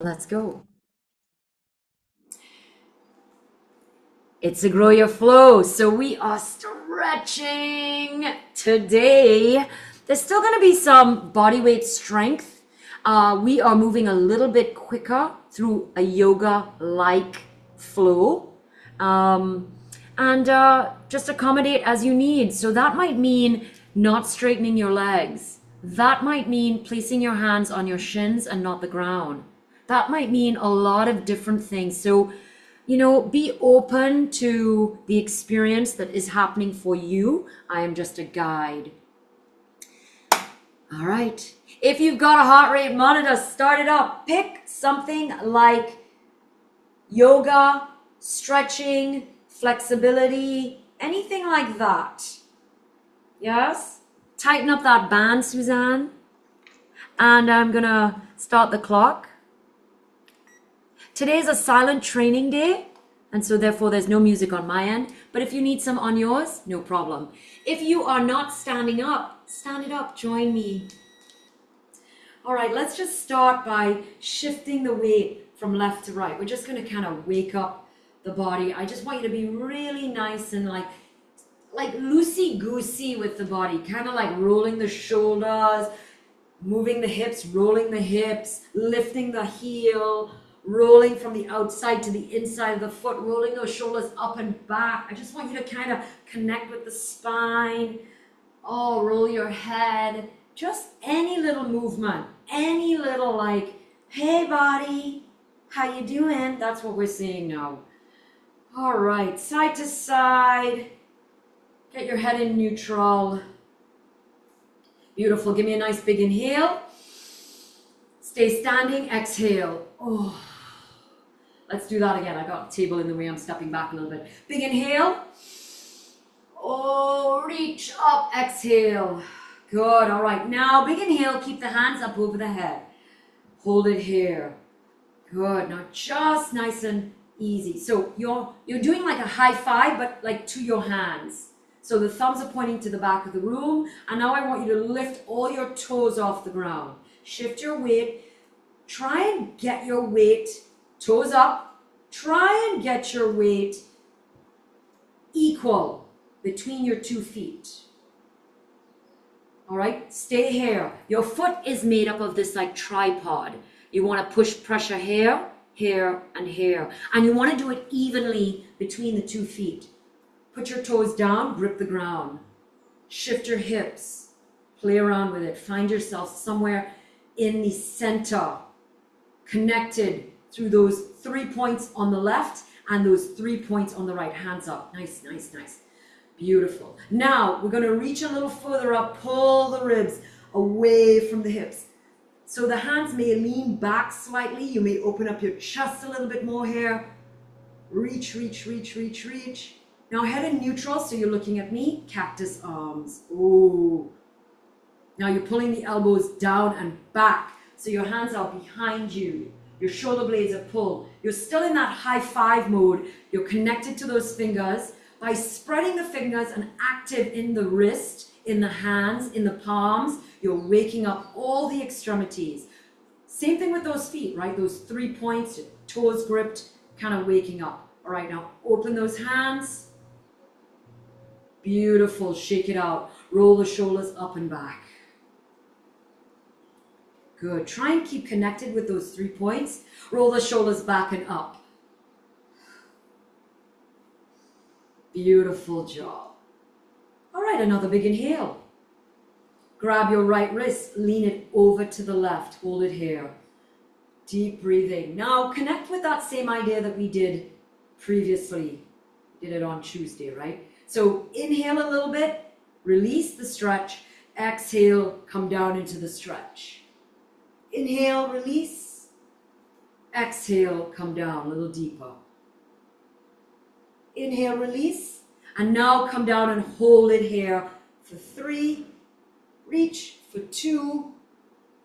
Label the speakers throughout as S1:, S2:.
S1: Let's go. It's a Grow Your Flow. So we are stretching today. There's still going to be some body weight strength. We are moving a little bit quicker through a yoga-like flow. And just accommodate as you need. So that might mean not straightening your legs. That might mean placing your hands on your shins and not the ground. That might mean a lot of different things. So, be open to the experience that is happening for you. I am just a guide. All right. If you've got a heart rate monitor, start it up. Pick something like yoga, stretching, flexibility, anything like that. Yes? Tighten up that band, Suzanne. And I'm going to start the clock. Today is a silent training day, and so therefore there's no music on my end. But if you need some on yours, no problem. If you are not standing up, stand it up, join me. All right, let's just start by shifting the weight from left to right. We're just going to kind of wake up the body. I just want you to be really nice and like loosey-goosey with the body, kind of like rolling the shoulders, moving the hips, rolling the hips, lifting the heel, rolling from the outside to the inside of the foot, rolling those shoulders up and back. I just want you to kind of connect with the spine. Oh, roll your head. Just any little movement, any little like, hey body, how you doing? That's what we're seeing now. All right, side to side. Get your head in neutral. Beautiful. Give me a nice big inhale. Stay standing. Exhale. Oh. Let's do that again. I got the table in the way. I'm stepping back a little bit. Big inhale. Oh, reach up. Exhale. Good. All right. Now, big inhale. Keep the hands up over the head. Hold it here. Good. Now, just nice and easy. So you're doing like a high five, but like to your hands. So the thumbs are pointing to the back of the room. And now I want you to lift all your toes off the ground. Shift your weight. Try and get your weight, toes up. Try and get your weight equal between your 2 feet. All right, stay here. Your foot is made up of this like tripod. You want to push pressure here, here, and here. And you want to do it evenly between the 2 feet. Put your toes down, grip the ground. Shift your hips. Play around with it. Find yourself somewhere in the center, connected through those 3 points on the left and those 3 points on the right. Hands up. Nice, nice, nice. Beautiful. Now, we're going to reach a little further up. Pull the ribs away from the hips. So the hands may lean back slightly. You may open up your chest a little bit more here. Reach, reach, reach, reach, reach. Now head in neutral, so you're looking at me. Cactus arms. Ooh. Now you're pulling the elbows down and back, so your hands are behind you. Your shoulder blades are pulled. You're still in that high five mode. You're connected to those fingers. By spreading the fingers and active in the wrist, in the hands, in the palms, you're waking up all the extremities. Same thing with those feet, right? Those 3 points, toes gripped, kind of waking up. All right, now open those hands. Beautiful. Shake it out. Roll the shoulders up and back. Good. Try and keep connected with those 3 points. Roll the shoulders back and up. Beautiful job. All right, another big inhale. Grab your right wrist, lean it over to the left. Hold it here. Deep breathing. Now connect with that same idea that we did previously. We did it on Tuesday, right? So inhale a little bit, release the stretch. Exhale, come down into the stretch. Inhale, release. Exhale, come down a little deeper. Inhale, release. And now come down and hold it here for 3. Reach for 2.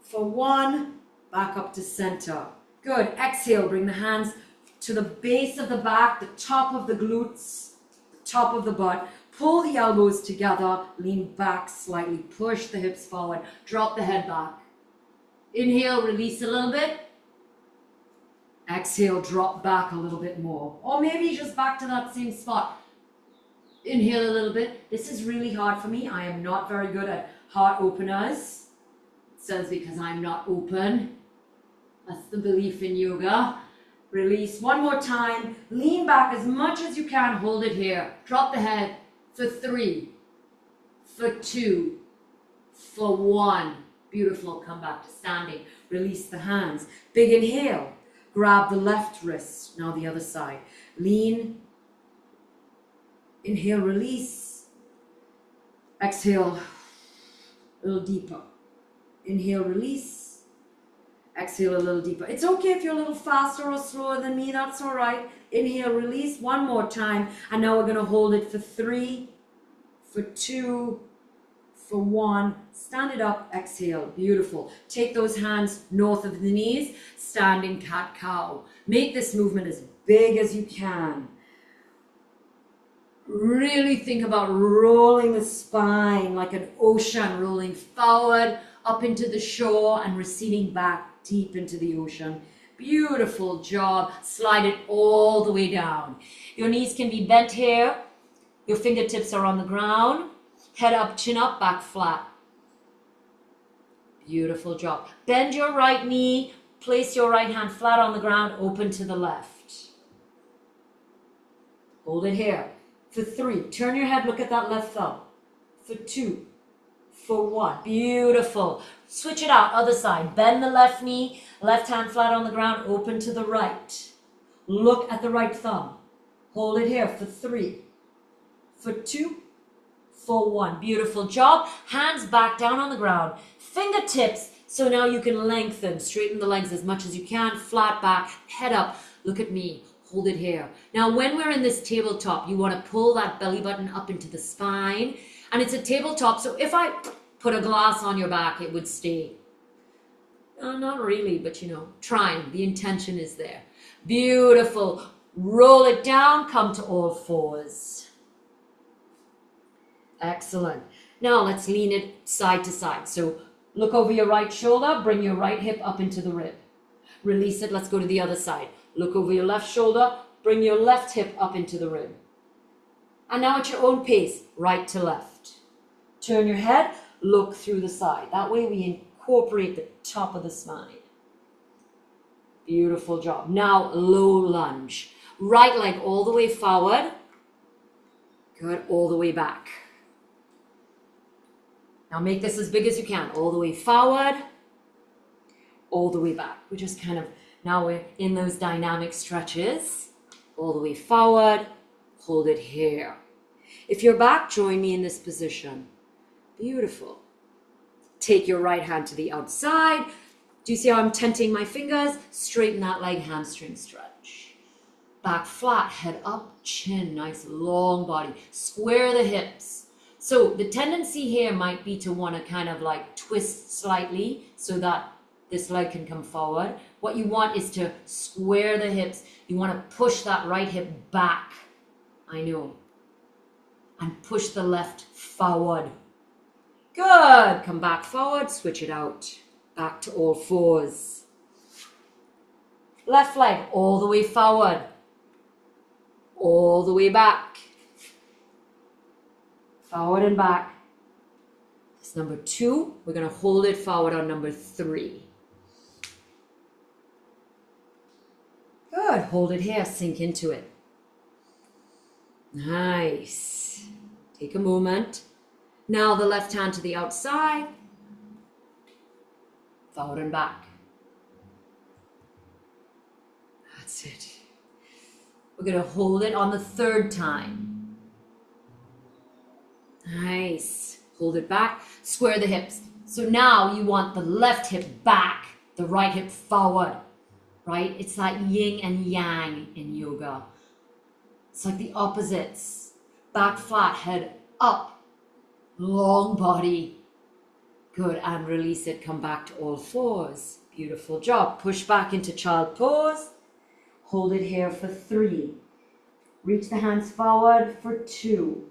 S1: For 1. Back up to center. Good. Exhale, bring the hands to the base of the back, the top of the glutes, the top of the butt. Pull the elbows together, lean back slightly, push the hips forward, drop the head back. Inhale, release a little bit. Exhale, drop back a little bit more. Or maybe just back to that same spot. Inhale a little bit. This is really hard for me. I am not very good at heart openers. It says because I'm not open. That's the belief in yoga. Release one more time. Lean back as much as you can. Hold it here. Drop the head for 3, for 2, for 1. Beautiful. Come back to standing. Release the hands. Big inhale. Grab the left wrist. Now the other side. Lean. Inhale, release. Exhale, a little deeper. Inhale, release. Exhale, a little deeper. It's okay if you're a little faster or slower than me. That's all right. Inhale, release. One more time. And now we're going to hold it for 3, for 2, for 1. Stand it up. Exhale. Beautiful. Take those hands north of the knees. Standing cat-cow. Make this movement as big as you can. Really think about rolling the spine like an ocean, rolling forward, up into the shore and receding back deep into the ocean. Beautiful job. Slide it all the way down. Your knees can be bent here. Your fingertips are on the ground. Head up, chin up, back flat. Beautiful job. Bend your right knee. Place your right hand flat on the ground, open to the left. Hold it here. For 3, turn your head, look at that left thumb. For 2, for 1, beautiful. Switch it out, other side. Bend the left knee, left hand flat on the ground, open to the right. Look at the right thumb. Hold it here for 3, for 2, for 1. Beautiful job. Hands back down on the ground. Fingertips, so now you can lengthen, straighten the legs as much as you can, flat back, head up. Look at me. Hold it here. Now, when we're in this tabletop, you want to pull that belly button up into the spine. And it's a tabletop, so if I put a glass on your back, it would stay. Not really, but trying. The intention is there. Beautiful. Roll it down, come to all fours. Excellent. Now, let's lean it side to side. So, look over your right shoulder, bring your right hip up into the rib. Release it, let's go to the other side. Look over your left shoulder, bring your left hip up into the rib. And now at your own pace, right to left. Turn your head, look through the side. That way we incorporate the top of the spine. Beautiful job. Now low lunge. Right leg all the way forward. Good, all the way back. Now make this as big as you can. All the way forward, all the way back. We just kind of, now we're in those dynamic stretches. All the way forward, hold it here. If you're back, join me in this position. Beautiful. Take your right hand to the outside. Do you see how I'm tenting my fingers? Straighten that leg, hamstring stretch. Back flat, head up, chin, nice long body. Square the hips. So the tendency here might be to want to kind of like twist slightly so that this leg can come forward. What you want is to square the hips. You want to push that right hip back. I know. And push the left forward. Good. Come back forward. Switch it out. Back to all fours. Left leg all the way forward. All the way back. Forward and back. That's number 2. We're going to hold it forward on number 3. Good. Hold it here. Sink into it. Nice. Take a moment. Now the left hand to the outside. Forward and back. That's it. We're going to hold it on the 3rd time. Nice. Hold it back. Square the hips. So now you want the left hip back, the right hip forward. Right? It's like yin and yang in yoga. It's like the opposites. Back flat, head up. Long body. Good. And release it. Come back to all fours. Beautiful job. Push back into child pose. Hold it here for 3. Reach the hands forward for 2.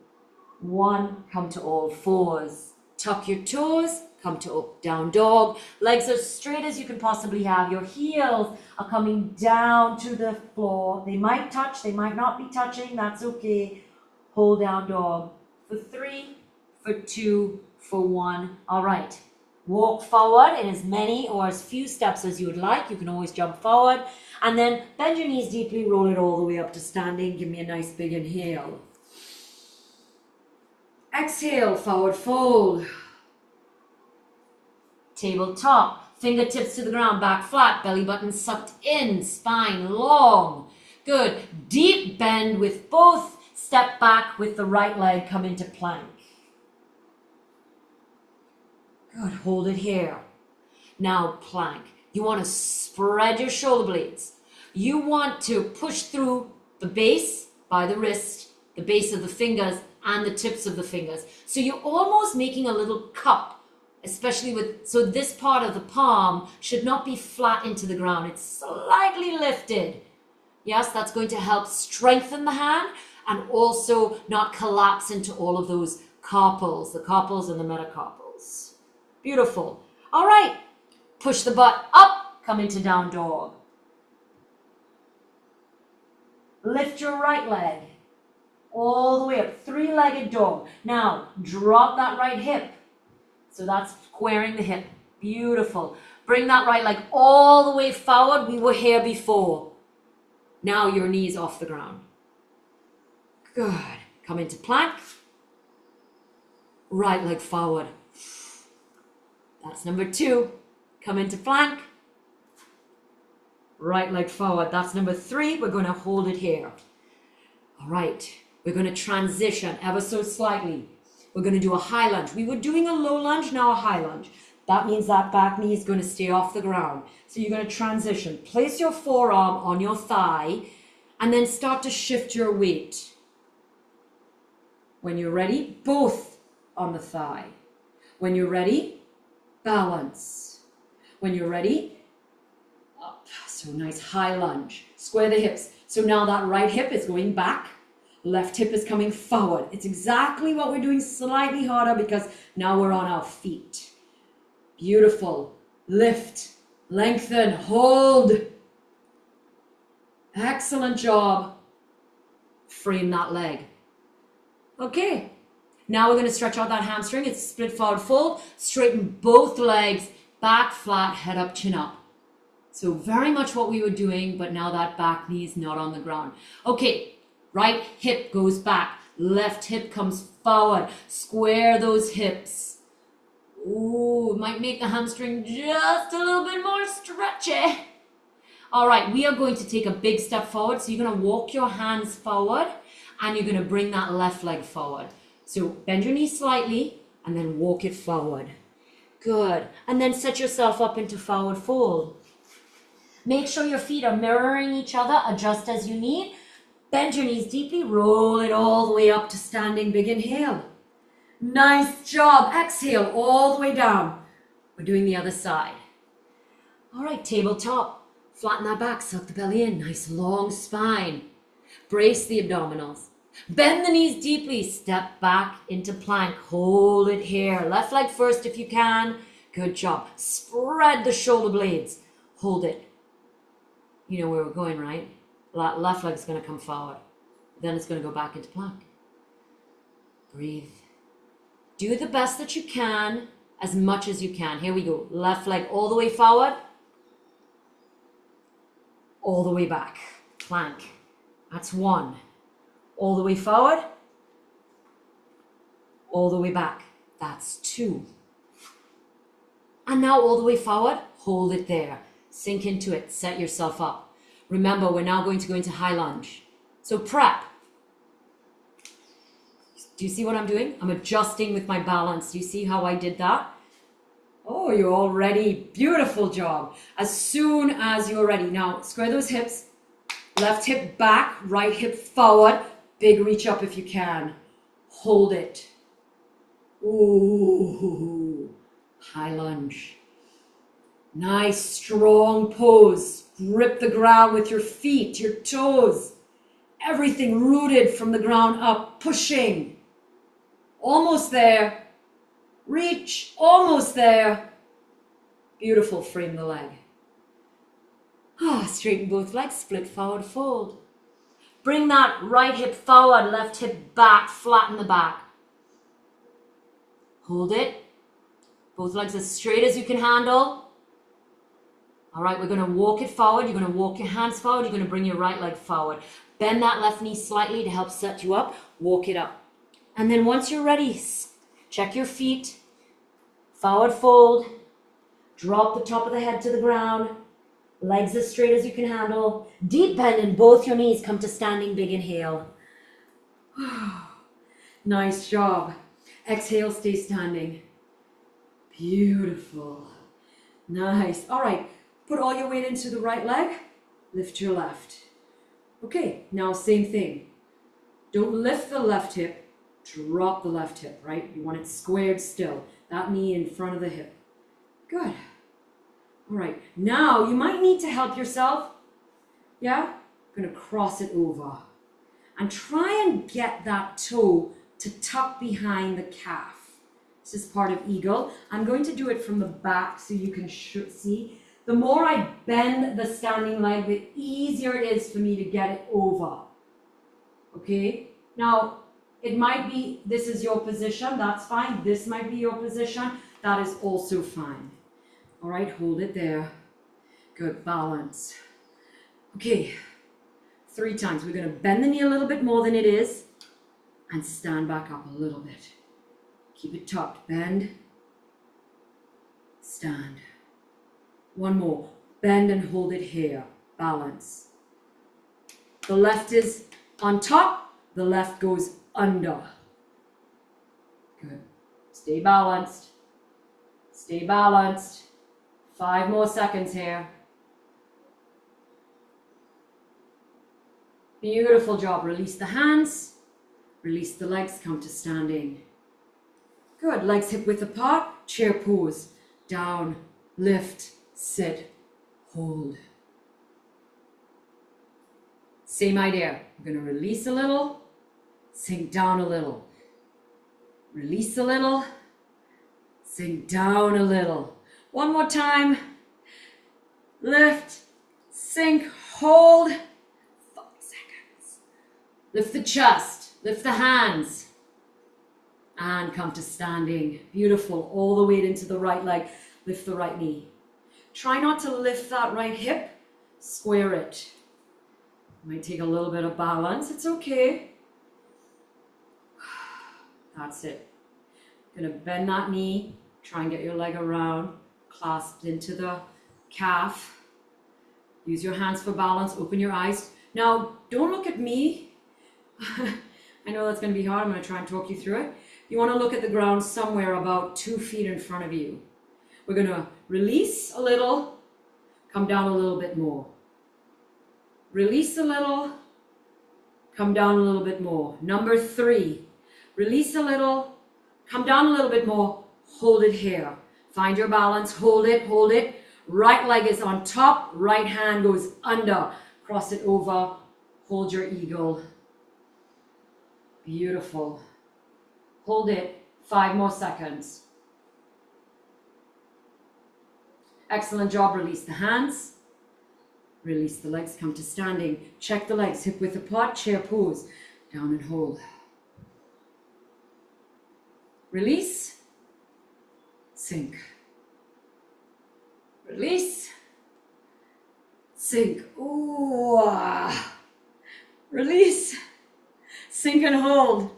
S1: 1. Come to all fours. Tuck your toes. come to down dog. Legs as straight as you can possibly have. Your heels are coming down to the floor. They might touch, they might not be touching. That's okay. Hold down dog for 3, for 2, for 1. All right. Walk forward in as many or as few steps as you would like. You can always jump forward. And then bend your knees deeply, roll it all the way up to standing. Give me a nice big inhale. Exhale, forward fold. Tabletop, fingertips to the ground, back flat, belly button sucked in, spine long. Good. Deep bend with both. Step back with the right leg, come into plank. Good, hold it here. Now plank. You want to spread your shoulder blades. You want to push through the base by the wrist, the base of the fingers, and the tips of the fingers. So you're almost making a little cup, especially with, so this part of the palm should not be flat into the ground. It's slightly lifted. Yes, that's going to help strengthen the hand and also not collapse into all of those carpals, the carpals and the metacarpals. Beautiful. All right. Push the butt up, come into down dog. Lift your right leg all the way up, 3-legged dog. Now, drop that right hip. So that's squaring the hip. Beautiful. Bring that right leg all the way forward. We were here before. Now your knees off the ground. Good. Come into plank. Right leg forward. That's number 2. Come into plank. Right leg forward. That's number 3. We're going to hold it here. All right. We're going to transition ever so slightly. We're going to do a high lunge. We were doing a low lunge, now a high lunge. That means that back knee is going to stay off the ground. So you're going to transition. Place your forearm on your thigh and then start to shift your weight. When you're ready, both on the thigh. When you're ready, balance. When you're ready, up. So nice high lunge. Square the hips. So now that right hip is going back. Left hip is coming forward. It's exactly what we're doing, slightly harder because now we're on our feet. Beautiful. Lift, lengthen, hold. Excellent job. Frame that leg. Okay. Now we're going to stretch out that hamstring. It's split forward fold. Straighten both legs. Back flat, head up, chin up. So very much what we were doing, but now that back knee is not on the ground. Okay. Right hip goes back. Left hip comes forward. Square those hips. Ooh, might make the hamstring just a little bit more stretchy. All right, we are going to take a big step forward. So you're going to walk your hands forward and you're going to bring that left leg forward. So bend your knee slightly and then walk it forward. Good. And then set yourself up into forward fold. Make sure your feet are mirroring each other. Adjust as you need. Bend your knees deeply. Roll it all the way up to standing. Big inhale. Nice job. Exhale all the way down. We're doing the other side. All right, tabletop. Flatten that back. Suck the belly in. Nice long spine. Brace the abdominals. Bend the knees deeply. Step back into plank. Hold it here. Left leg first if you can. Good job. Spread the shoulder blades. Hold it. You know where we're going, right? Left leg is going to come forward. Then it's going to go back into plank. Breathe. Do the best that you can, as much as you can. Here we go. Left leg all the way forward. All the way back. Plank. That's 1. All the way forward. All the way back. That's 2. And now all the way forward. Hold it there. Sink into it. Set yourself up. Remember, we're now going to go into high lunge. So prep. Do you see what I'm doing? I'm adjusting with my balance. Do you see how I did that? Oh, you're all ready. Beautiful job. As soon as you're ready. Now, square those hips. Left hip back, right hip forward. Big reach up if you can. Hold it. Ooh, high lunge. Nice, strong pose. Grip the ground with your feet, your toes. Everything rooted from the ground up, pushing. Almost there. Reach, almost there. Beautiful, frame the leg. Straighten both legs, split forward fold. Bring that right hip forward, left hip back, flatten the back. Hold it. Both legs as straight as you can handle. All right, we're going to walk it forward. You're going to walk your hands forward. You're going to bring your right leg forward. Bend that left knee slightly to help set you up. Walk it up. And then once you're ready, check your feet. Forward fold. Drop the top of the head to the ground. Legs as straight as you can handle. Deep bend in both your knees. Come to standing big inhale. Nice job. Exhale, stay standing. Beautiful. Nice. All right. Put all your weight into the right leg. Lift your left. Okay. Now same thing. Don't lift the left hip. Drop the left hip, right? You want it squared still. That knee in front of the hip. Good. All right. Now you might need to help yourself. Yeah? I'm going to cross it over. And try and get that toe to tuck behind the calf. This is part of eagle. I'm going to do it from the back so you can see. The more I bend the standing leg, the easier it is for me to get it over. Okay? Now, it might be, this is your position, that's fine. This might be your position, that is also fine. All right, hold it there. Good, balance. Okay, 3 times. We're gonna bend the knee a little bit more than it is and stand back up a little bit. Keep it tucked, bend, stand. One more, bend and hold it here, balance. The left is on top, the left goes under. Good. Stay balanced. Stay balanced. 5 more seconds here. Beautiful job. Release the hands. Release the legs. Come to standing. Good. Legs hip width apart. Chair pose. Down. Lift. Sit. Hold. Same idea. We're going to release a little. Sink down a little. Release a little. Sink down a little. One more time. Lift. Sink. Hold. 5 seconds. Lift the chest. Lift the hands. And come to standing. Beautiful. All the weight into the right leg. Lift the right knee. Try not to lift that right hip. Square it. Might take a little bit of balance. It's okay. That's it. Gonna bend that knee. Try and get your leg around. Clasped into the calf. Use your hands for balance. Open your eyes. Now, don't look at me. I know that's gonna be hard. I'm gonna try and talk you through it. You wanna look at the ground somewhere about 2 feet in front of you. We're gonna release a little. Come down a little bit more. Release a little. Come down a little bit more. Number 3. Release a little. Come down a little bit more. Hold it here. Find your balance. Hold it. Hold it. Right leg is on top. Right hand goes under. Cross it over. Hold your eagle. Beautiful. Hold it. 5 more seconds. Excellent job. Release the hands. Release the legs. Come to standing. Check the legs. Hip width apart. Chair pose. Down and hold. Release. Sink. Release. Sink. Ooh. Release. Sink and hold.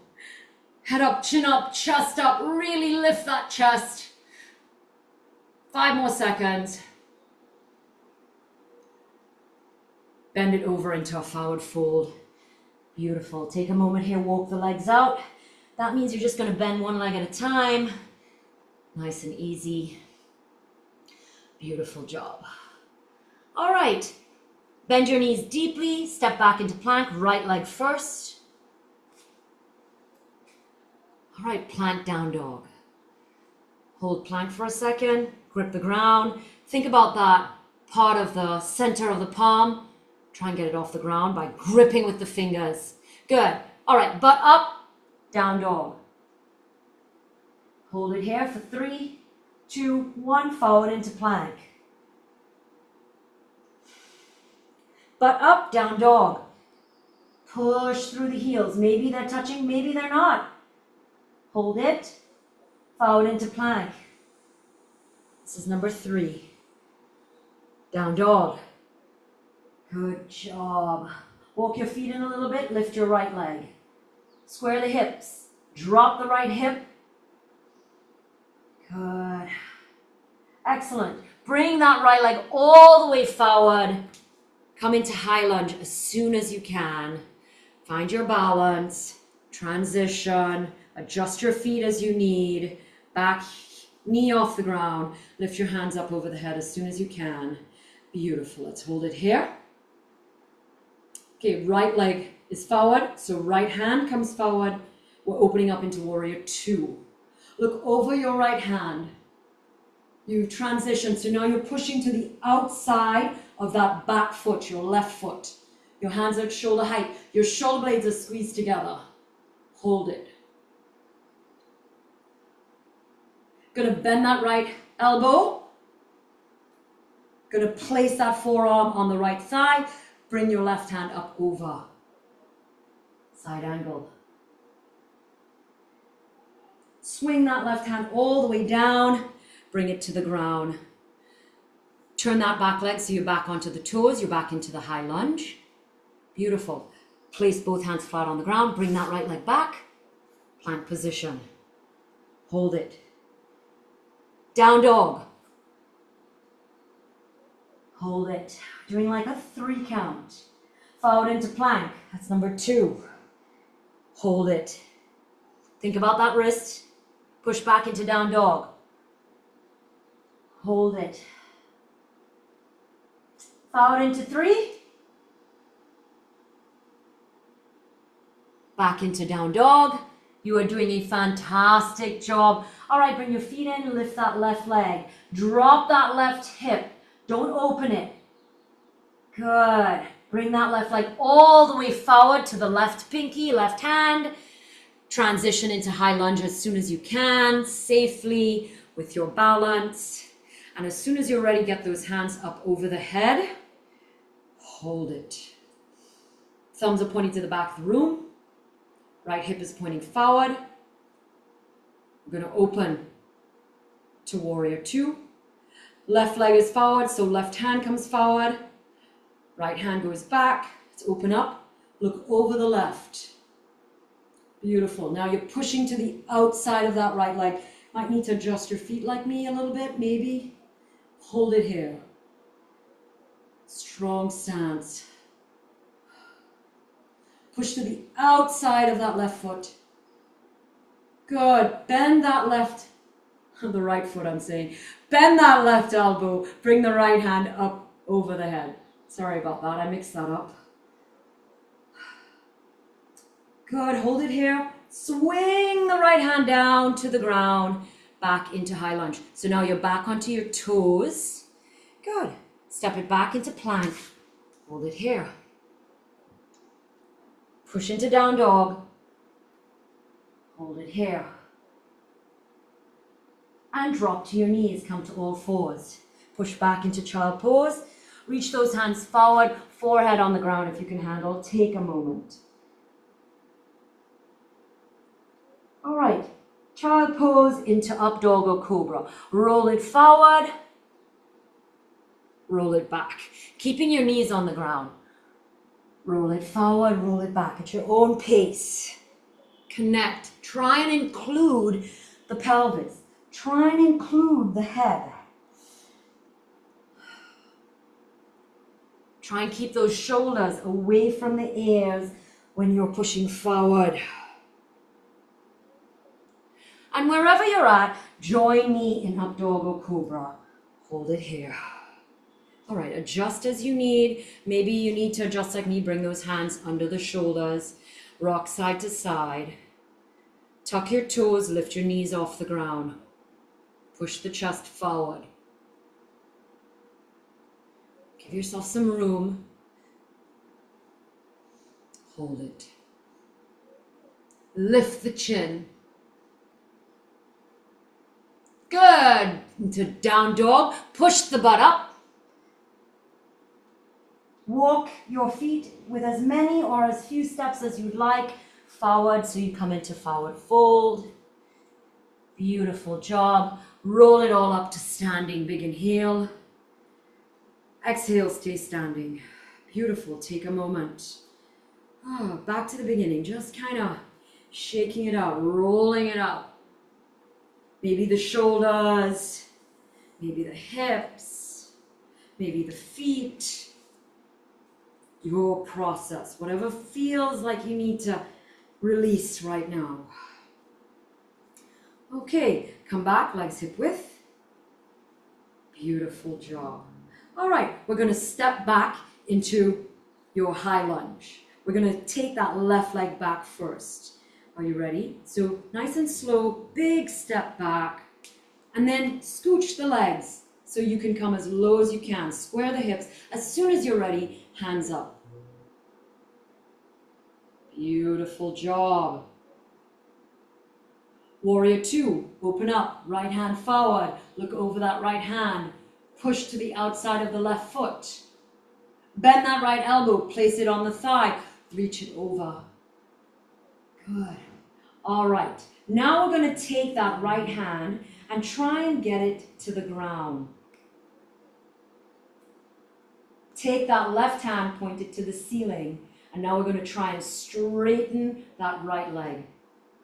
S1: Head up, chin up, chest up. Really lift that chest. 5 more seconds. Bend it over into a forward fold. Beautiful. Take a moment here, walk the legs out. That means you're just going to bend one leg at a time. Nice and easy. Beautiful job. All right. Bend your knees deeply. Step back into plank. Right leg first. All right, plank down dog. Hold plank for a second. Grip the ground. Think about that part of the center of the palm. Try and get it off the ground by gripping with the fingers. Good. All right, butt up, down dog. Hold it here for 3, 2, 1, forward into plank. Butt up, down dog. Push through the heels. Maybe they're touching, maybe they're not. Hold it, forward into plank. This is number 3. Down dog. Good job. Walk your feet in a little bit, lift your right leg. Square the hips, drop the right hip. Good. Excellent. Bring that right leg all the way forward. Come into high lunge as soon as you can. Find your balance, transition, adjust your feet as you need. Back knee off the ground. Lift your hands up over the head as soon as you can. Beautiful. Let's hold it here. Okay, right leg is forward, so right hand comes forward. We're opening up into warrior 2. Look over your right hand. You've transitioned, so now you're pushing to the outside of that back foot, your left foot. Your hands are at shoulder height. Your shoulder blades are squeezed together. Hold it. Gonna bend that right elbow. Gonna place that forearm on the right thigh. Bring your left hand up over. Side angle. Swing that left hand all the way down. Bring it to the ground. Turn that back leg so you're back onto the toes. You're back into the high lunge. Beautiful. Place both hands flat on the ground. Bring that right leg back. Plank position. Hold it. Down dog. Hold it. Doing like a 3 count. Forward into plank. That's number 2. Hold it. Think about that wrist. Push back into down dog. Hold it. Forward into 3. Back into down dog. You are doing a fantastic job. All right, bring your feet in, lift that left leg. Drop that left hip. Don't open it. Good. Bring that left leg all the way forward to the left pinky, left hand. Transition into high lunge as soon as you can, safely, with your balance. And as soon as you're ready, get those hands up over the head. Hold it. Thumbs are pointing to the back of the room. Right hip is pointing forward. We're going to open to warrior 2. Left leg is forward, so left hand comes forward. Right hand goes back. Let's open up. Look over the left. Beautiful. Now you're pushing to the outside of that right leg. Might need to adjust your feet like me a little bit, maybe. Hold it here. Strong stance. Push to the outside of that left foot. Good. Bend that left, the right foot I'm saying. Bend that left elbow. Bring the right hand up over the head. Sorry about that. I mixed that up. Good. Hold it here. Swing the right hand down to the ground. Back into high lunge. So now you're back onto your toes. Good. Step it back into plank. Hold it here. Push into down dog. Hold it here. And drop to your knees. Come to all fours. Push back into child pose. Reach those hands forward. Forehead on the ground if you can handle. Take a moment. All right. Child pose into up dog or cobra. Roll it forward. Roll it back. Keeping your knees on the ground. Roll it forward, roll it back at your own pace. Connect. Try and include the pelvis. Try and include the head. Try and keep those shoulders away from the ears when you're pushing forward. And wherever you're at, join me in up dog or cobra. Hold it here. All right, adjust as you need. Maybe you need to adjust like me. Bring those hands under the shoulders. Rock side to side. Tuck your toes. Lift your knees off the ground. Push the chest forward. Give yourself some room. Hold it. Lift the chin. Good. Into down dog. Push the butt up. Walk your feet with as many or as few steps as you'd like forward, so you come into forward fold. Beautiful job. Roll it all up to standing. Big inhale. Exhale, stay standing. Beautiful. Take a moment. Back to the beginning. Just kind of shaking it out, rolling it up. Maybe the shoulders, maybe the hips, maybe the feet. Your process, whatever feels like you need to release right now. Okay, come back, legs hip width. Beautiful job. All right, we're going to step back into your high lunge. We're going to take that left leg back first. Are you ready? So nice and slow, big step back, and then scooch the legs so you can come as low as you can. Square the hips. As soon as you're ready, hands up. Beautiful job. Warrior two, open up, right hand forward, look over that right hand, push to the outside of the left foot. Bend that right elbow, place it on the thigh, reach it over. Good. All right, now we're going to take that right hand and try and get it to the ground. Take that left hand, point it to the ceiling, and now we're going to try and straighten that right leg.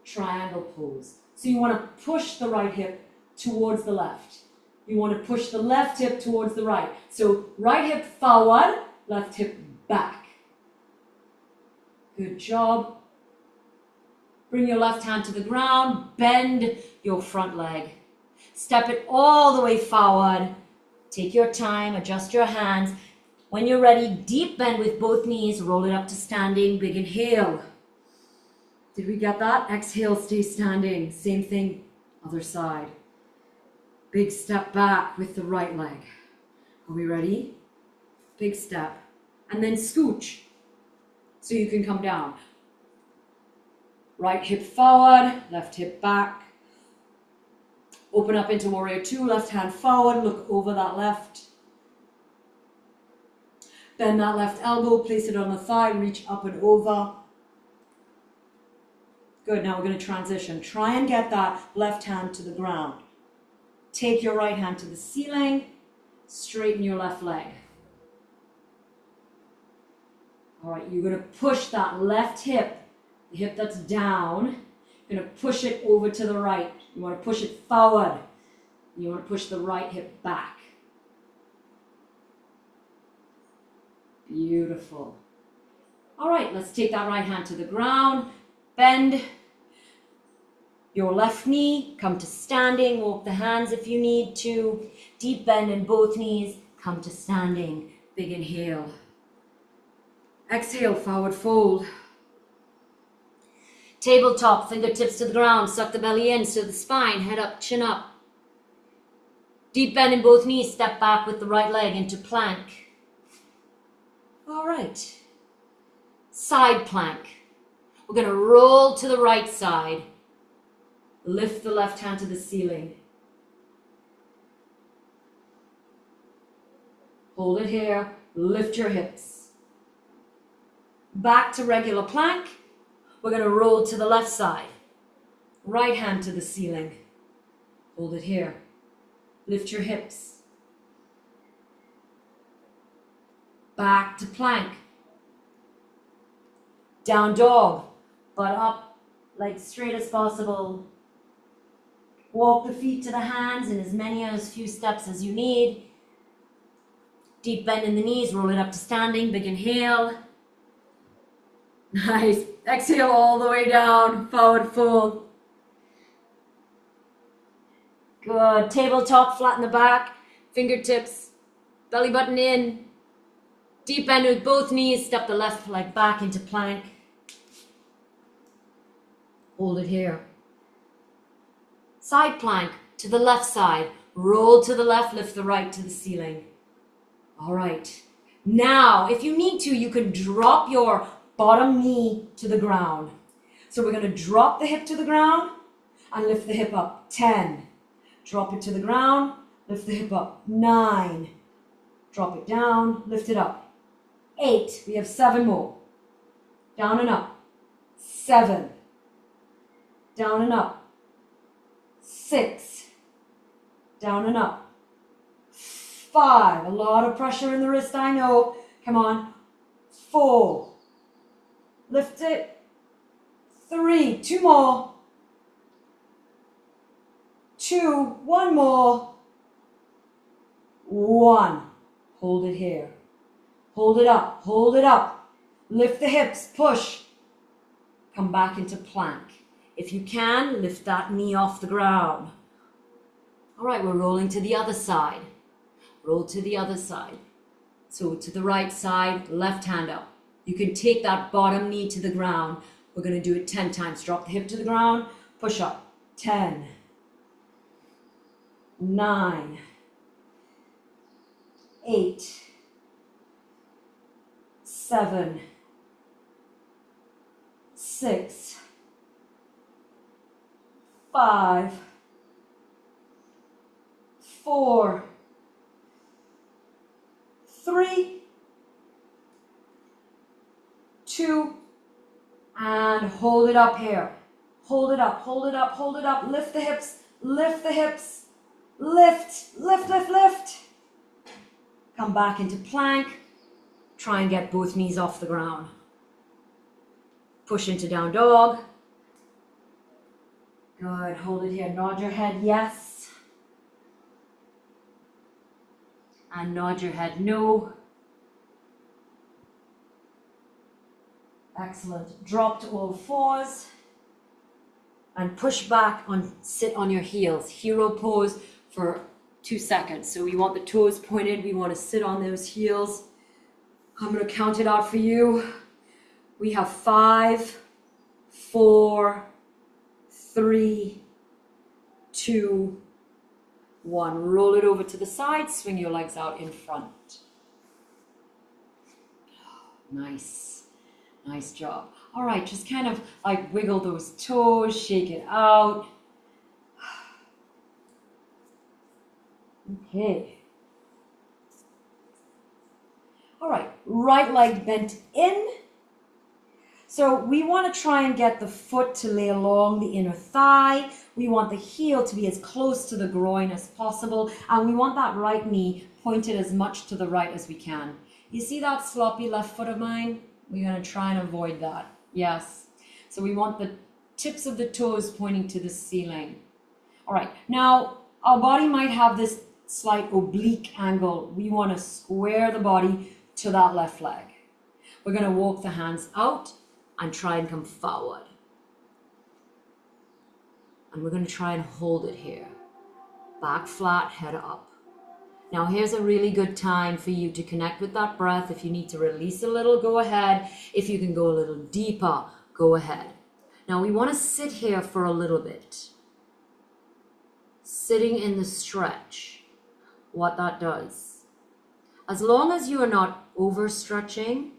S1: Triangle pose. So you want to push the right hip towards the left. You want to push the left hip towards the right. So right hip forward, left hip back. Good job. Bring your left hand to the ground, bend your front leg. Step it all the way forward. Take your time, adjust your hands. When you're ready, deep bend with both knees, roll it up to standing, big inhale. Did we get that? Exhale, stay standing. Same thing, other side. Big step back with the right leg. Are we ready? Big step. And then scooch, so you can come down. Right hip forward, left hip back. Open up into warrior two, left hand forward, look over that left. Bend that left elbow, place it on the thigh, reach up and over. Good, now we're going to transition. Try and get that left hand to the ground. Take your right hand to the ceiling, straighten your left leg. All right, you're going to push that left hip, the hip that's down, you're going to push it over to the right. You want to push it forward. You want to push the right hip back. Beautiful. All right, let's take that right hand to the ground. Bend your left knee, come to standing, walk the hands if you need to. Deep bend in both knees, come to standing. Big inhale. Exhale, forward fold. Tabletop, fingertips to the ground, suck the belly in, so the spine, head up, chin up. Deep bend in both knees, step back with the right leg into plank. All right. Side plank. We're going to roll to the right side. Lift the left hand to the ceiling. Hold it here. Lift your hips. Back to regular plank. We're going to roll to the left side. Right hand to the ceiling. Hold it here. Lift your hips. Back to plank. Down dog. Butt up, legs straight as possible. Walk the feet to the hands in as few steps as you need. Deep bend in the knees, roll it up to standing, big inhale. Nice. Exhale all the way down, forward fold. Good. Tabletop, flatten the back, fingertips, belly button in. Deep bend with both knees, step the left leg back into plank. Hold it here. Side plank to the left side. Roll to the left, lift the right to the ceiling. All right. Now, if you need to, you can drop your bottom knee to the ground. So we're going to drop the hip to the ground and lift the hip up. 10. drop it to the ground, lift the hip up. 9, drop it down, lift it up. 8, we have 7 more. Down and up. 7, down and up. 6, down and up. 5, a lot of pressure in the wrist, I know. Come on. 4, lift it. 3, 2 more. 2, 1 more. 1, hold it here. Hold it up, hold it up. Lift the hips, push. Come back into plank. If you can, lift that knee off the ground. All right, we're rolling to the other side. Roll to the other side. So to the right side, left hand up. You can take that bottom knee to the ground. We're going to do it 10 times. Drop the hip to the ground, push up. 10, 9, 8, 7, 6, 5, 4, 3, 2, and hold it up here. Hold it up, hold it up, hold it up. Lift the hips, lift the hips. Lift, lift, lift, lift. Come back into plank. Try and get both knees off the ground. Push into down dog. Good, hold it here. Nod your head, yes. And nod your head, no. Excellent. Drop to all fours. And push back on, sit on your heels. Hero pose for 2 seconds. So we want the toes pointed. We want to sit on those heels. I'm going to count it out for you. We have 5, 4, 3, 2, 1. Roll it over to the side. Swing your legs out in front. Nice. Nice job. All right, just kind of like wiggle those toes, shake it out. Okay. All right, right leg bent in. So we want to try and get the foot to lay along the inner thigh. We want the heel to be as close to the groin as possible. And we want that right knee pointed as much to the right as we can. You see that sloppy left foot of mine? We're going to try and avoid that. Yes. So we want the tips of the toes pointing to the ceiling. All right. Now, our body might have this slight oblique angle. We want to square the body to that left leg. We're going to walk the hands out and try and come forward. And we're going to try and hold it here. Back flat, head up. Now here's a really good time for you to connect with that breath. If you need to release a little, go ahead. If you can go a little deeper, go ahead. Now we want to sit here for a little bit. Sitting in the stretch, what that does. As long as you are not overstretching,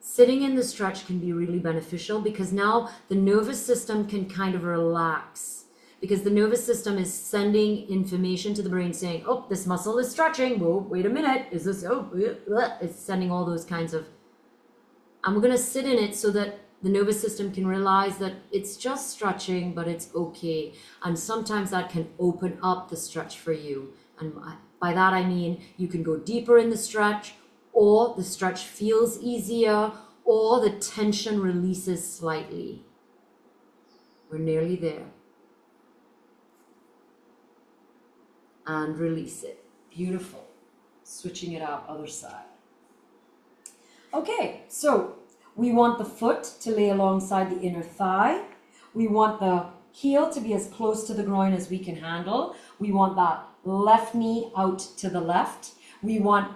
S1: sitting in the stretch can be really beneficial because now the nervous system can kind of relax. Because the nervous system is sending information to the brain saying, oh, this muscle is stretching. Whoa, wait a minute. Is this, it's sending all those kinds of, and we're going to sit in it so that the nervous system can realize that it's just stretching, but it's okay. And sometimes that can open up the stretch for you. And by that, I mean, you can go deeper in the stretch, or the stretch feels easier, or the tension releases slightly. We're nearly there. And release it. Beautiful. Switching it out, other side. Okay, so we want the foot to lay alongside the inner thigh. We want the heel to be as close to the groin as we can handle. We want that left knee out to the left. We want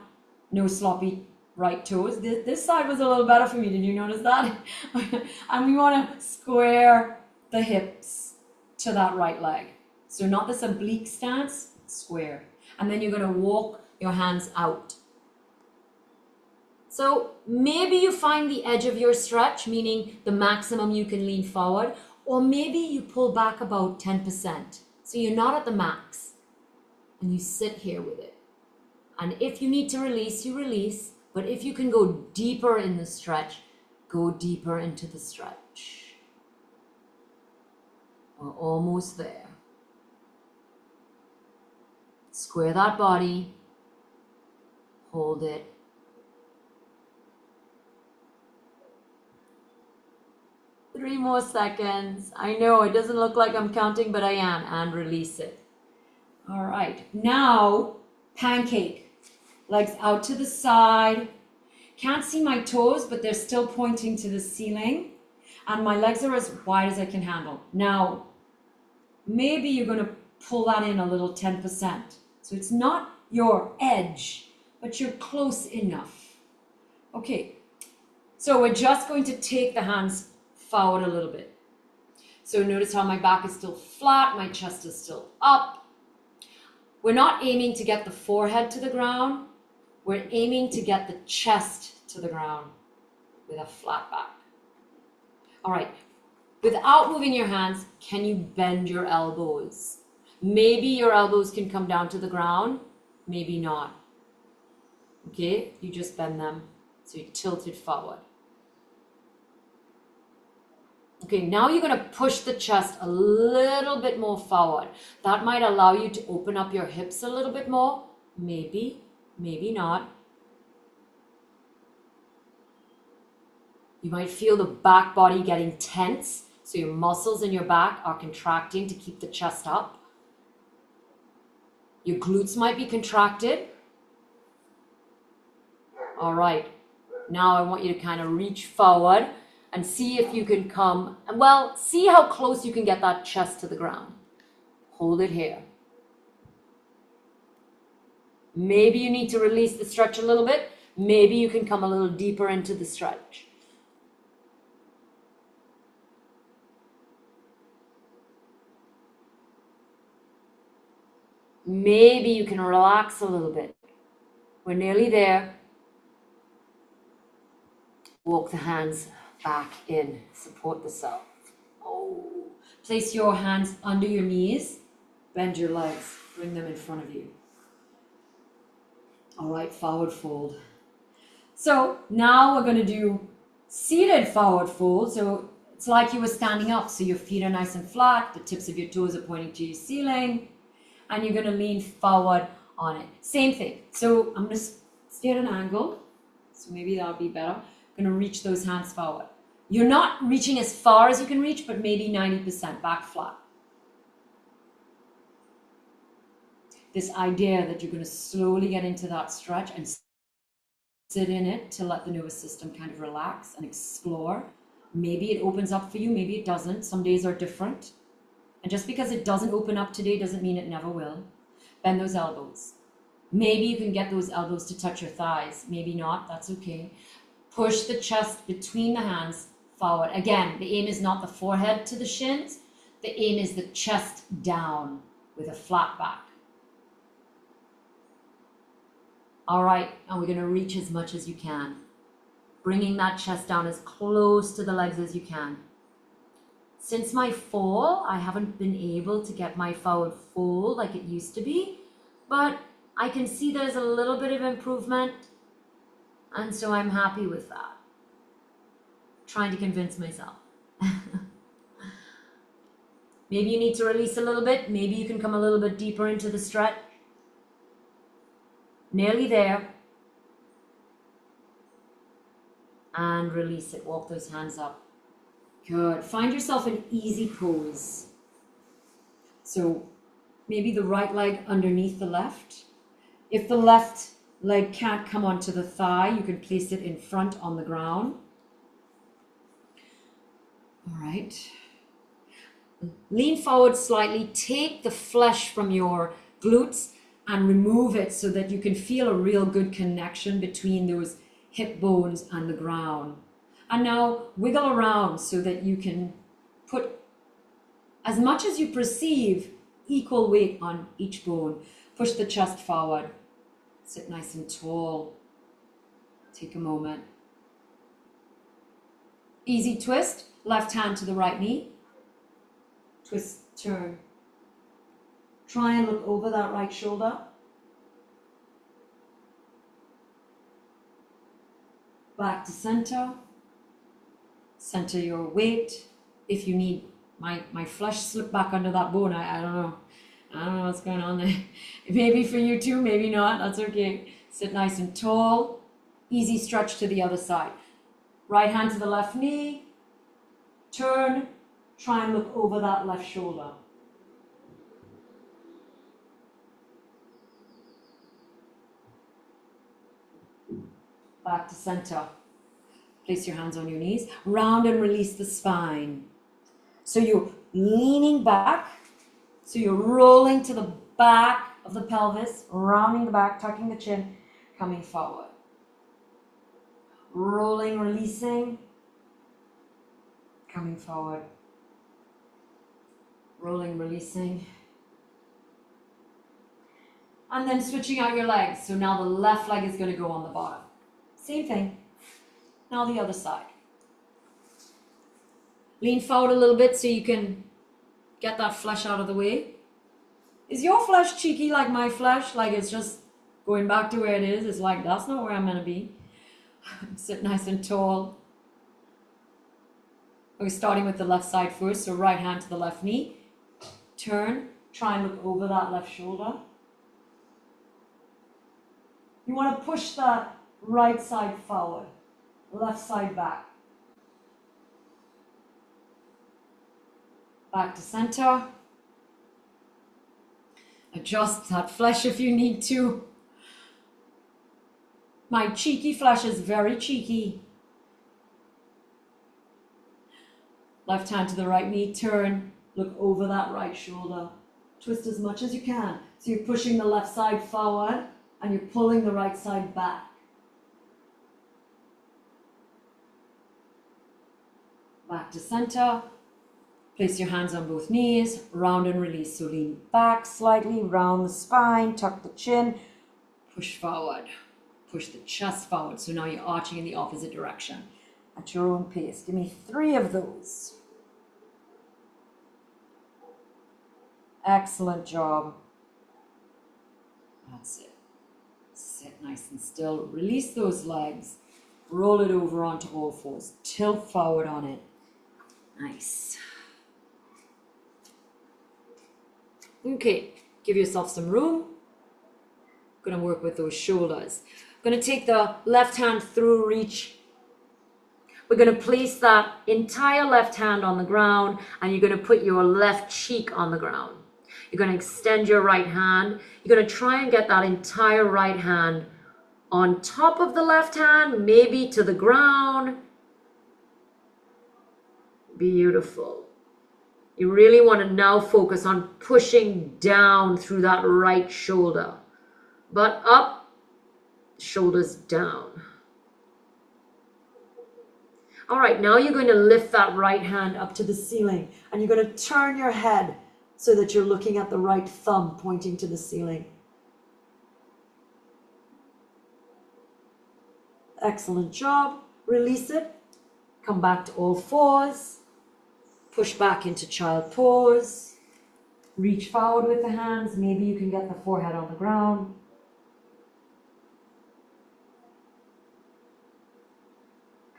S1: no sloppy right toes. This side was a little better for me. Did you notice that? And we want to square the hips to that right leg. So not this oblique stance, square. And then you're going to walk your hands out. So maybe you find the edge of your stretch, meaning the maximum you can lean forward, or maybe you pull back about 10%. So you're not at the max. And you sit here with it. And if you need to release, you release. But if you can go deeper in the stretch, go deeper into the stretch. We're almost there. Square that body. Hold it. Three more seconds. I know it doesn't look like I'm counting, but I am. And release it. All right. Now, pancake. Legs out to the side. Can't see my toes, but they're still pointing to the ceiling. And my legs are as wide as I can handle. Now, maybe you're going to pull that in a little 10%. So it's not your edge, but you're close enough. Okay, so we're just going to take the hands forward a little bit. So notice how my back is still flat, my chest is still up. We're not aiming to get the forehead to the ground. We're aiming to get the chest to the ground with a flat back. All right, without moving your hands, can you bend your elbows? Maybe your elbows can come down to the ground, maybe not. Okay, you just bend them so you tilt it forward. Okay, now you're going to push the chest a little bit more forward. That might allow you to open up your hips a little bit more. Maybe, maybe not. You might feel the back body getting tense, so your muscles in your back are contracting to keep the chest up. Your glutes might be contracted. All right, now I want you to kind of reach forward and see if you can come, well, see how close you can get that chest to the ground. Hold it here. Maybe you need to release the stretch a little bit. Maybe you can come a little deeper into the stretch. Maybe you can relax a little bit. We're nearly there. Walk the hands back in. Support the self. Oh. Place your hands under your knees. Bend your legs. Bring them in front of you. All right, forward fold. So now we're going to do seated forward fold. So it's like you were standing up. So your feet are nice and flat. The tips of your toes are pointing to your ceiling. And you're going to lean forward on it. Same thing. So I'm going to stay at an angle. So maybe that'll be better. I'm going to reach those hands forward. You're not reaching as far as you can reach, but maybe 90% back flat. This idea that you're going to slowly get into that stretch and sit in it to let the nervous system kind of relax and explore. Maybe it opens up for you, maybe it doesn't. Some days are different. And just because it doesn't open up today doesn't mean it never will. Bend those elbows. Maybe you can get those elbows to touch your thighs. Maybe not, that's okay. Push the chest between the hands forward. Again, the aim is not the forehead to the shins. The aim is the chest down with a flat back. All right, and we're going to reach as much as you can. Bringing that chest down as close to the legs as you can. Since my fall, I haven't been able to get my forward fold like it used to be, but I can see there's a little bit of improvement, and so I'm happy with that. Trying to convince myself. Maybe you need to release a little bit. Maybe you can come a little bit deeper into the stretch. Nearly there. And release it. Walk those hands up. Good. Find yourself an easy pose. So maybe the right leg underneath the left. If the left leg can't come onto the thigh, you can place it in front on the ground. All right. Lean forward slightly. Take the flesh from your glutes and remove it so that you can feel a real good connection between those hip bones and the ground. And now wiggle around so that you can put as much as you perceive equal weight on each bone. Push the chest forward. Sit nice and tall. Take a moment. Easy twist. Left hand to the right knee. Twist, turn. Try and look over that right shoulder. Back to center. Center your weight. If you need, my flesh slipped back under that bone. I don't know. I don't know what's going on there. Maybe for you too, maybe not. That's okay. Sit nice and tall. Easy stretch to the other side. Right hand to the left knee. Turn. Try and look over that left shoulder. Back to center. Place your hands on your knees. Round and release the spine. So you're leaning back. So you're rolling to the back of the pelvis, rounding the back, tucking the chin, coming forward. Rolling, releasing, coming forward. Rolling, releasing. And then switching out your legs. So now the left leg is going to go on the bottom. Same thing. Now the other side. Lean forward a little bit so you can get that flesh out of the way. Is your flesh cheeky like my flesh? Like it's just going back to where it is? It's like, that's not where I'm going to be. Sit nice and tall. We're starting with the left side first. So right hand to the left knee. Turn. Try and look over that left shoulder. You want to push that right side forward. Left side back. Back to center. Adjust that flesh if you need to. My cheeky flesh is very cheeky. Left hand to the right knee, turn, look over that right shoulder. Twist as much as you can. So you're pushing the left side forward and you're pulling the right side back. Back to center. Place your hands on both knees, round and release. So lean back slightly, round the spine, tuck the chin, push forward, push the chest forward. So now you're arching in the opposite direction at your own pace. Give me 3 of those. Excellent job. That's it. Sit nice and still. Release those legs. Roll it over onto all fours. Tilt forward on it. Nice. Okay, give yourself some room. Gonna work with those shoulders. Gonna take the left hand through reach. We're gonna place that entire left hand on the ground and you're gonna put your left cheek on the ground. You're gonna extend your right hand. You're gonna try and get that entire right hand on top of the left hand, maybe to the ground. Beautiful. You really want to now focus on pushing down through that right shoulder. Butt up, shoulders down. All right, now you're going to lift that right hand up to the ceiling and you're going to turn your head so that you're looking at the right thumb pointing to the ceiling. Excellent job. Release it. Come back to all fours. Push back into child pose. Reach forward with the hands. Maybe you can get the forehead on the ground.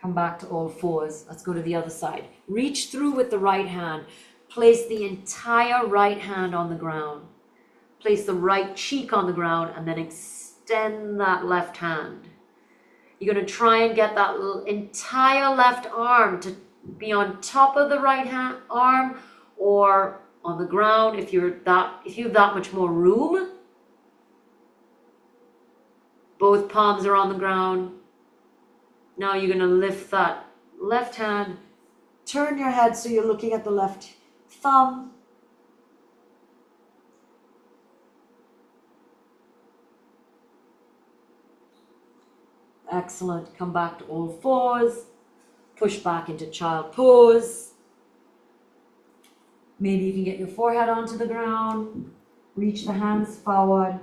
S1: Come back to all fours. Let's go to the other side. Reach through with the right hand. Place the entire right hand on the ground. Place the right cheek on the ground and then extend that left hand. You're going to try and get that entire left arm to be on top of the right hand arm or on the ground if you have that much more room. Both palms are on the ground. Now you're going to lift that left hand. Turn your head so you're looking at the left thumb. Excellent. Come back to all fours. Push back into child pose. Maybe you can get your forehead onto the ground. Reach the hands forward.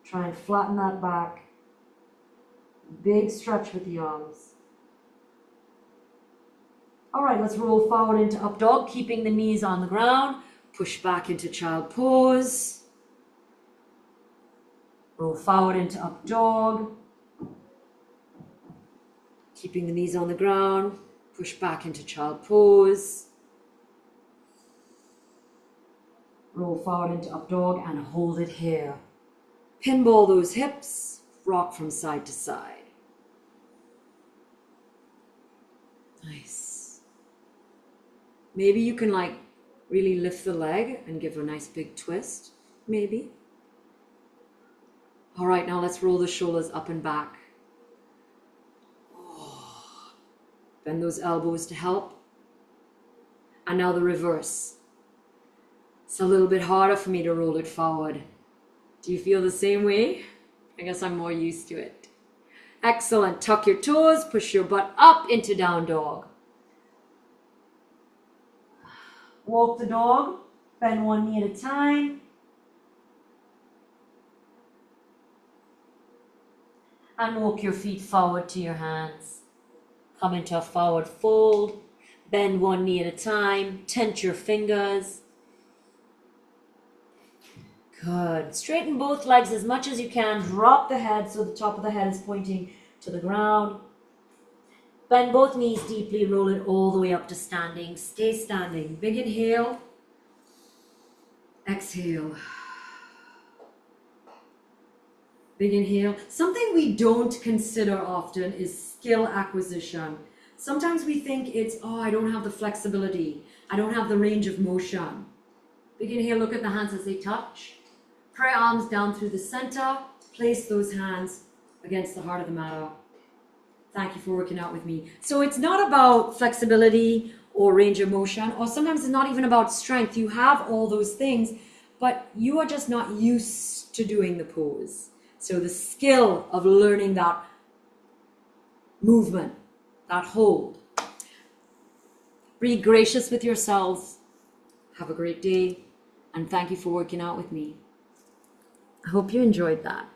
S1: Try and flatten that back. Big stretch with the arms. All right, let's roll forward into up dog, keeping the knees on the ground. Push back into child pose. Roll forward into up dog. Keeping the knees on the ground. Push back into child pose. Roll forward into up dog and hold it here. Pinball those hips. Rock from side to side. Nice. Maybe you can like really lift the leg and give a nice big twist. Maybe. All right, now let's roll the shoulders up and back. Oh. Bend those elbows to help. And now the reverse. It's a little bit harder for me to roll it forward. Do you feel the same way? I guess I'm more used to it. Excellent. Tuck your toes, push your butt up into down dog. Walk the dog, bend one knee at a time. And walk your feet forward to your hands. Come into a forward fold. Bend one knee at a time. Tense your fingers. Good. Straighten both legs as much as you can. Drop the head so the top of the head is pointing to the ground. Bend both knees deeply. Roll it all the way up to standing. Stay standing. Big inhale. Exhale. Big inhale. Something we don't consider often is skill acquisition. Sometimes we think it's, oh, I don't have the flexibility. I don't have the range of motion. Big inhale. Look at the hands as they touch. Pray arms down through the center. Place those hands against the heart of the matter. Thank you for working out with me. So it's not about flexibility or range of motion, or sometimes it's not even about strength. You have all those things, but you are just not used to doing the pose. So the skill of learning that movement, that hold. Be gracious with yourselves. Have a great day, and thank you for working out with me. I hope you enjoyed that.